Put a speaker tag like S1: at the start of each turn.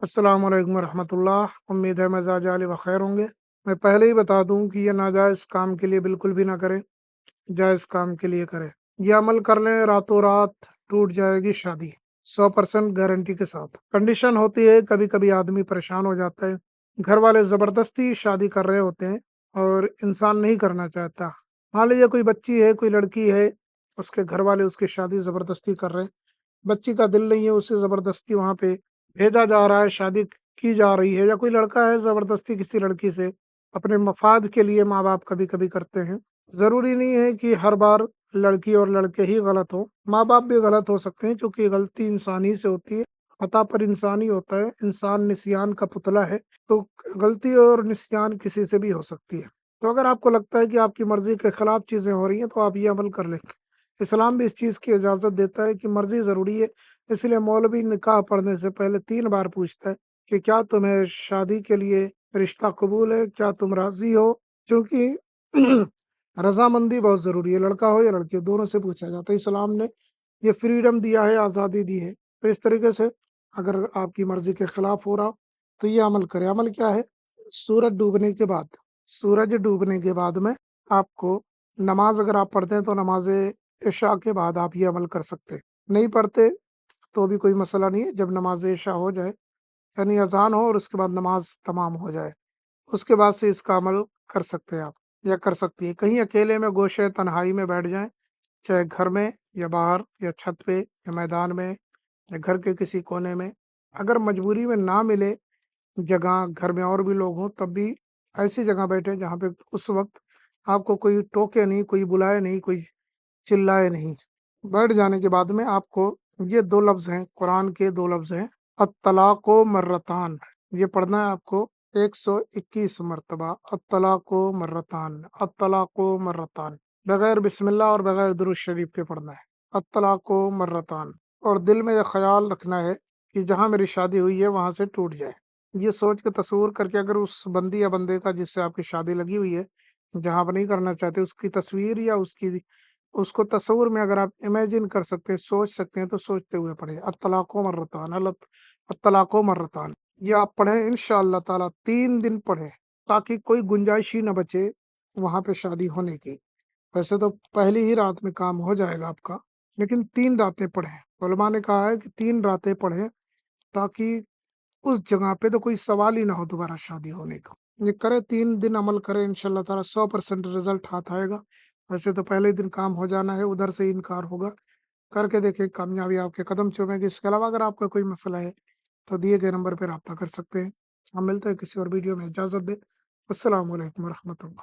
S1: अस्सलाम वालेकुम रहमतुल्लाह। उम्मीद है मिजाज आले बखैर होंगे। मैं पहले ही बता दूं कि ये नाजायज़ काम के लिए बिल्कुल भी ना करें, जायज़ काम के लिए करें। ये अमल कर लें, रातों रात टूट जाएगी शादी, 100% गारंटी के साथ। कंडीशन होती है, कभी कभी आदमी परेशान हो जाता है, घर वाले ज़बरदस्ती शादी कर रहे होते हैं और इंसान नहीं करना चाहता। मान लीजिए कोई बच्ची है, कोई लड़की है, उसके घर वाले उसकी शादी ज़बरदस्ती कर रहे हैं। बच्ची का दिल नहीं है, उसे ज़बरदस्ती वहाँ पे भेजा जा रहा है, शादी की जा रही है, या कोई लड़का है ज़बरदस्ती किसी लड़की से अपने मफाद के लिए माँ-बाप कभी-कभी करते हैं। ज़रूरी नहीं है कि हर बार लड़की और लड़के ही गलत हों, माँ-बाप भी गलत हो सकते हैं क्योंकि गलती इंसान ही से होती है, खता पर इंसान ही होता है, इंसान निस्यान का पुतला है, तो गलती और निस्यान किसी से भी हो सकती है। तो अगर आपको लगता है कि आपकी मर्ज़ी के खिलाफ चीज़ें हो रही हैं, तो आप ये अमल कर लें। इस्लाम भी इस चीज़ की इजाज़त देता है कि मर्ज़ी ज़रूरी है, इसलिए मौलवी निकाह पढ़ने से पहले 3 बार पूछता है कि क्या तुम्हें शादी के लिए रिश्ता कबूल है? क्या तुम राज़ी हो? क्योंकि रज़ामंदी बहुत ज़रूरी है, लड़का हो या लड़की हो, दोनों से पूछा जाता है। इस्लाम ने ये फ्रीडम दिया है, आज़ादी दी है। तो इस तरीके से अगर आपकी मर्ज़ी के खिलाफ हो रहा हो, तो ये अमल करें। अमल क्या है? सूरज डूबने के बाद सूरज डूबने के बाद में आपको नमाज़ अगर आप पढ़ते हैं, तो नमाज़ इशा के बाद आप ये अमल कर सकते हैं। नहीं पढ़ते तो भी कोई मसला नहीं है, जब नमाज़ इशा हो जाए, यानी अज़ान हो और उसके बाद नमाज़ तमाम हो जाए, उसके बाद से इसका अमल कर सकते हैं आप या कर सकती है। कहीं अकेले में गोशे तन्हाई में बैठ जाएँ, चाहे घर में या बाहर या छत पे या मैदान में या घर के किसी कोने में। अगर मजबूरी में ना मिले जगह, घर में और भी लोग हों, तब भी ऐसी जगह बैठे जहाँ पे उस वक़्त आपको कोई टोके नहीं, कोई बुलाए नहीं, कोई चिल्लाए नहीं। बैठ जाने के बाद में आपको ये 2 लफ्ज़ हैं, कुरान के 2 लफ्ज़ हैं, अत-तलाक़ु मर्रतान। ये पढ़ना है आपको 121 मर्तबा, अत-तलाक़ु मर्रतान, अत-तलाक़ु मर्रतान। बगैर बिस्मिल्लाह और बगैर दुरूद शरीफ के पढ़ना है, अत-तलाक़ु मर्रतान। और दिल में ये ख़्याल रखना है कि जहाँ मेरी शादी हुई है, वहाँ से टूट जाए। ये सोच के तसव्वुर करके अगर उस बंदी या बंदे का जिससे आपकी शादी लगी हुई है, जहाँ आप नहीं करना चाहते, उसकी तस्वीर या उसको तसव्वुर में अगर आप इमेजिन कर सकते हैं, सोच सकते हैं, तो सोचते हुए पढ़ें। अत-तलाक़ु मर्रतान, अत-तलाक़ु मर्रतान। ये आप पढ़ें इंशाअल्लाह ताला 3 दिन पढ़ें, ताकि कोई गुंजाइश ही ना बचे वहाँ पे शादी होने की। वैसे तो पहली ही रात में काम हो जाएगा आपका, लेकिन 3 रातें पढ़ें। उलमा ने कहा है कि 3 रातें पढ़ें, ताकि उस जगह पे तो कोई सवाल ही ना हो दोबारा शादी होने का। ये करें, 3 दिन अमल करें, इंशाअल्लाह ताला 100% रिज़ल्ट हाथ आएगा। वैसे तो पहले ही दिन काम हो जाना है, उधर से ही इनकार होगा। करके देखिए, कामयाबी आपके कदम चूमेगी। इसके अलावा अगर आपका कोई मसला है, तो दिए गए नंबर पे राब्ता कर सकते हैं। हम मिलते हैं किसी और वीडियो में, इजाज़त दें। अस्सलामु अलैकुम व रहमतुल्लाह।